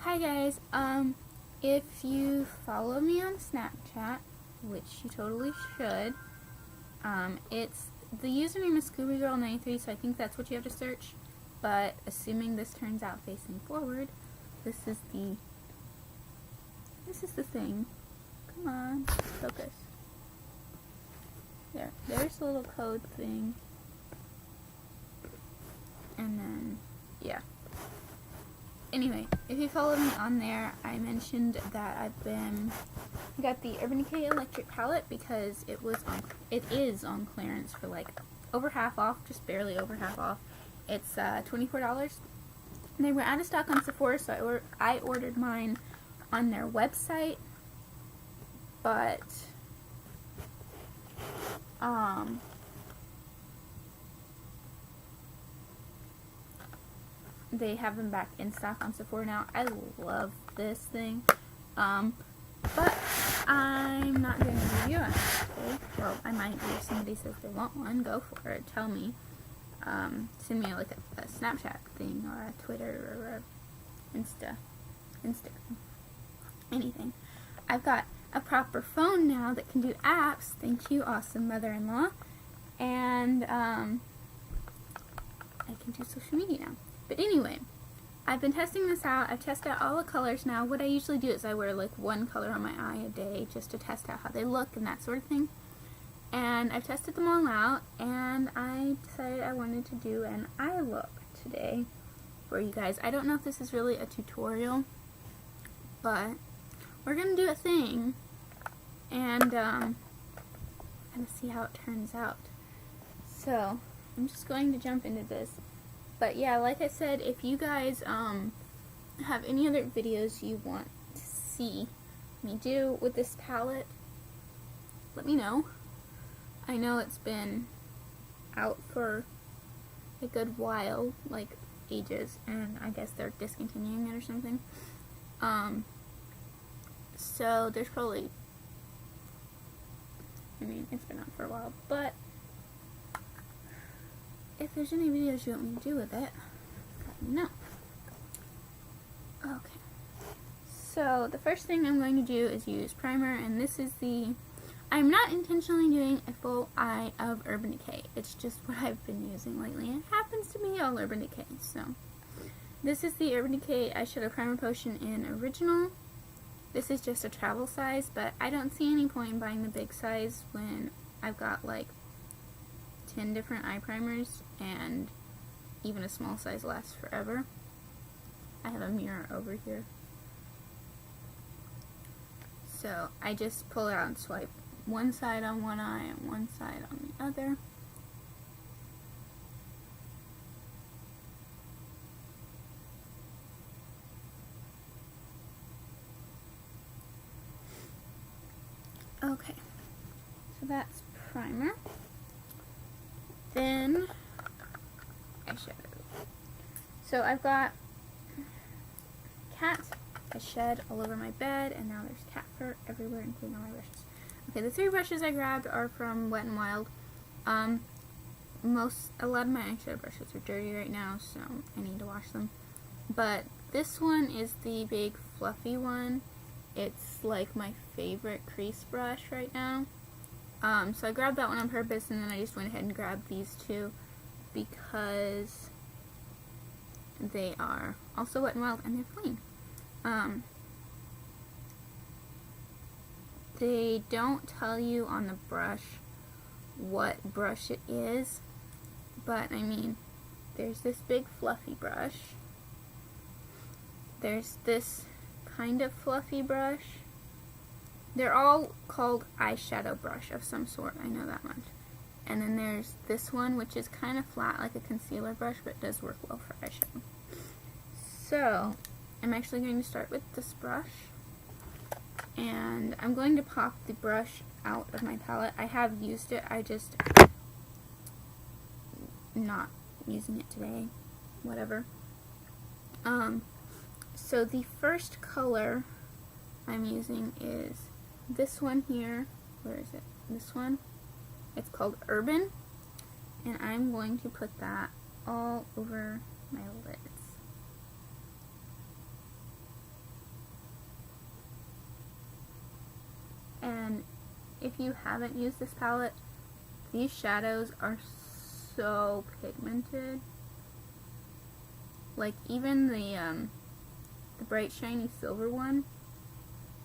Hi guys, if you follow me on Snapchat, which you totally should, the username is ScoobyGirl93, so I think that's what you have to search, but assuming this turns out facing forward, this is the thing. Come on, focus. There's the little code thing, and then, yeah. Anyway, if you follow me on there, I mentioned that I got the Urban Decay electric palette because it is on clearance for like over half off, just barely over half off. It's $24. They were out of stock on Sephora, so I ordered mine on their website, but they have them back in stock on Sephora now. I love this thing, but I'm not doing a review on it. Well, I might be. If somebody says they want one, go for it. Tell me. Send me like a Snapchat thing or a Twitter or a Instagram, anything. I've got a proper phone now that can do apps. Thank you, awesome mother-in-law. And I can do social media now. But anyway, I've been testing this out. I've tested out all the colors now. What I usually do is I wear like one color on my eye a day just to test out how they look and that sort of thing. And I've tested them all out, and I decided I wanted to do an eye look today for you guys. I don't know if this is really a tutorial, but we're going to do a thing, and kind of see how it turns out. So, I'm just going to jump into this. But yeah, like I said, if you guys have any other videos you want to see me do with this palette, let me know. I know it's been out for a good while, like ages, and I guess they're discontinuing it or something. So there's probably, it's been out for a while, but if there's any videos you want me to do with it, let me know. Okay. So the first thing I'm going to do is use primer, and this is I'm not intentionally doing a full eye of Urban Decay. It's just what I've been using lately. It happens to be all Urban Decay, so. This is the Urban Decay Eyeshadow Primer Potion in Original. This is just a travel size, but I don't see any point in buying the big size when I've got like 10 different eye primers, and even a small size lasts forever. I have a mirror over here. So I just pull it out and swipe one side on one eye and one side on the other. Okay, so that's primer. Then eyeshadow. So I've got cat. I shed all over my bed, and now there's cat fur everywhere, including all my brushes. Okay, the 3 brushes I grabbed are from Wet n Wild. A lot of my eyeshadow brushes are dirty right now, so I need to wash them. But this one is the big fluffy one. It's like my favorite crease brush right now. So I grabbed that one on purpose, and then I just went ahead and grabbed these two because they are also Wet n Wild and they're clean. They don't tell you on the brush what brush it is, but there's this big fluffy brush. There's this kind of fluffy brush. They're all called eyeshadow brush of some sort, I know that much. And then there's this one, which is kind of flat like a concealer brush, but does work well for eyeshadow. So, I'm actually going to start with this brush, and I'm going to pop the brush out of my palette. I have used it, I just not using it today, whatever. So the first color I'm using is this one here. Where is it? This one. It's called Urban, and I'm going to put that all over my lids. And if you haven't used this palette, these shadows are so pigmented. Like even the bright shiny silver one,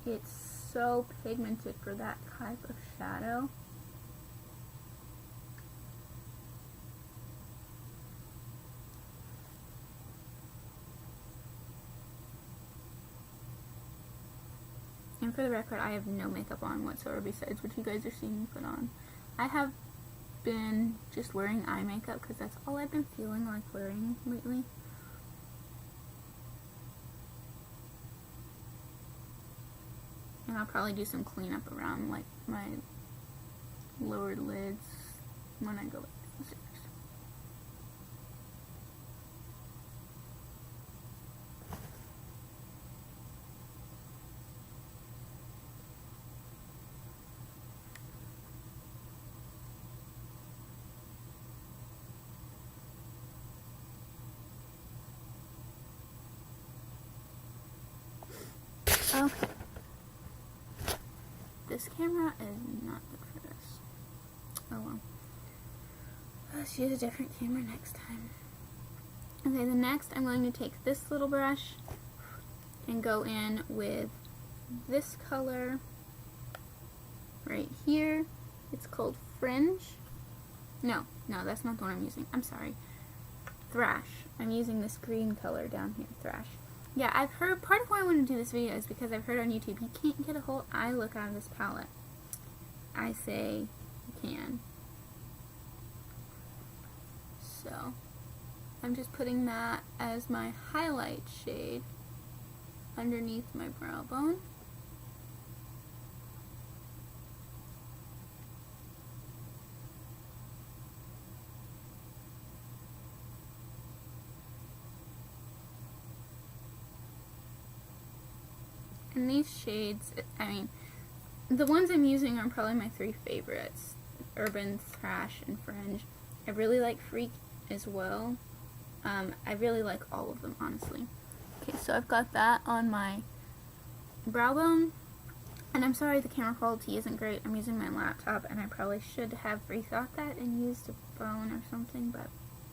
it's so pigmented for that type of shadow. And for the record, I have no makeup on whatsoever besides what you guys are seeing me put on. I have been just wearing eye makeup because that's all I've been feeling like wearing lately. And I'll probably do some cleanup around like my lower lids when I go downstairs. Okay. This camera is not good for this. Oh well. Let's use a different camera next time. Okay, the next I'm going to take this little brush and go in with this color right here. It's called Fringe. No, that's not the one I'm using. I'm sorry. Thrash. I'm using this green color down here, Thrash. Yeah, I've heard, part of why I want to do this video is because I've heard on YouTube you can't get a whole eye look out of this palette. I say you can. So, I'm just putting that as my highlight shade underneath my brow bone. And these shades, I mean, the ones I'm using are probably my three favorites. Urban, Thrash, and Fringe. I really like Freak as well. I really like all of them, honestly. Okay, so I've got that on my brow bone. And I'm sorry the camera quality isn't great. I'm using my laptop, and I probably should have rethought that and used a phone or something, but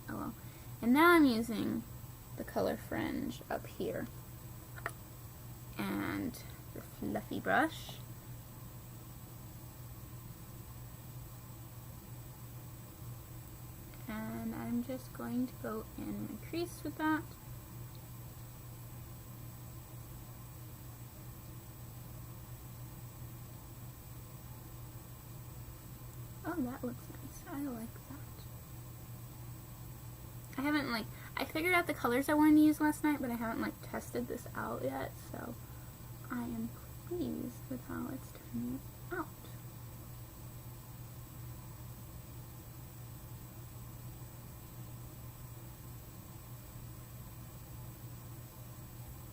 oh well. And now I'm using the color Fringe up here. And the fluffy brush. And I'm just going to go in my crease with that. Oh, that looks nice. I like that. I haven't I figured out the colors I wanted to use last night, but I haven't tested this out yet, so I am pleased with how it's turning out.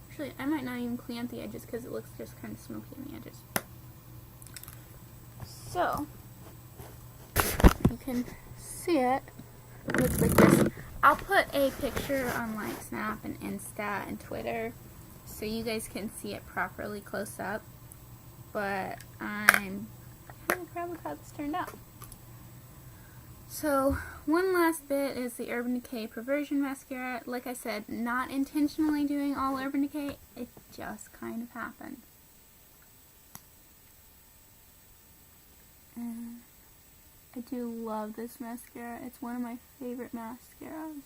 Actually, I might not even clean up the edges because it looks just kind of smoky on the edges. So, you can see it. It looks like this. I'll put a picture on Snap and Insta and Twitter so you guys can see it properly close up. But I'm kind of proud of how this turned out. So, one last bit is the Urban Decay Perversion Mascara. Like I said, not intentionally doing all Urban Decay, it just kind of happened. And I do love this mascara. It's one of my favorite mascaras.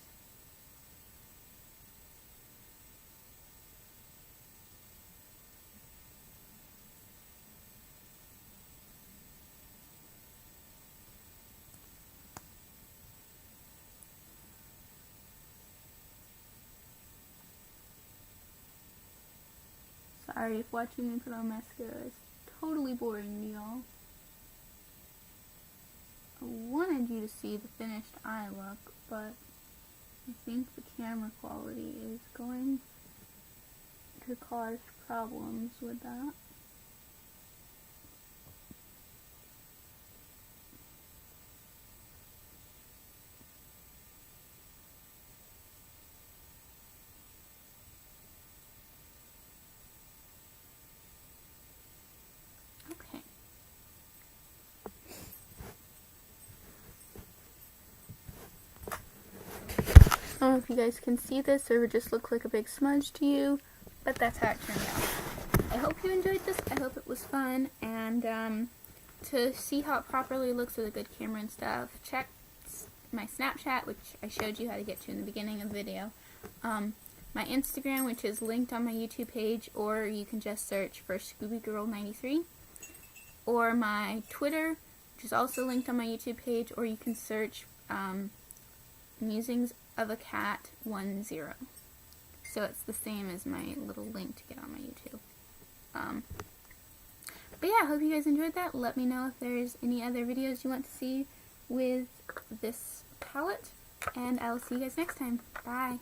Sorry if watching me put on mascara is totally boring to y'all. I wanted you to see the finished eye look, but I think the camera quality is going to cause problems with that. if you guys can see this or it just look like a big smudge to you, but that's how it turned out. I hope you enjoyed this. I hope it was fun, and to see how it properly looks with a good camera and stuff, check my Snapchat, which I showed you how to get to in the beginning of the video, my Instagram, which is linked on my YouTube page, or you can just search for ScoobyGirl93, or my Twitter, which is also linked on my YouTube page, or you can search Musings of a Cat 10. So it's the same as my little link to get on my YouTube. But yeah, I hope you guys enjoyed that. Let me know if there's any other videos you want to see with this palette, and I will see you guys next time. Bye!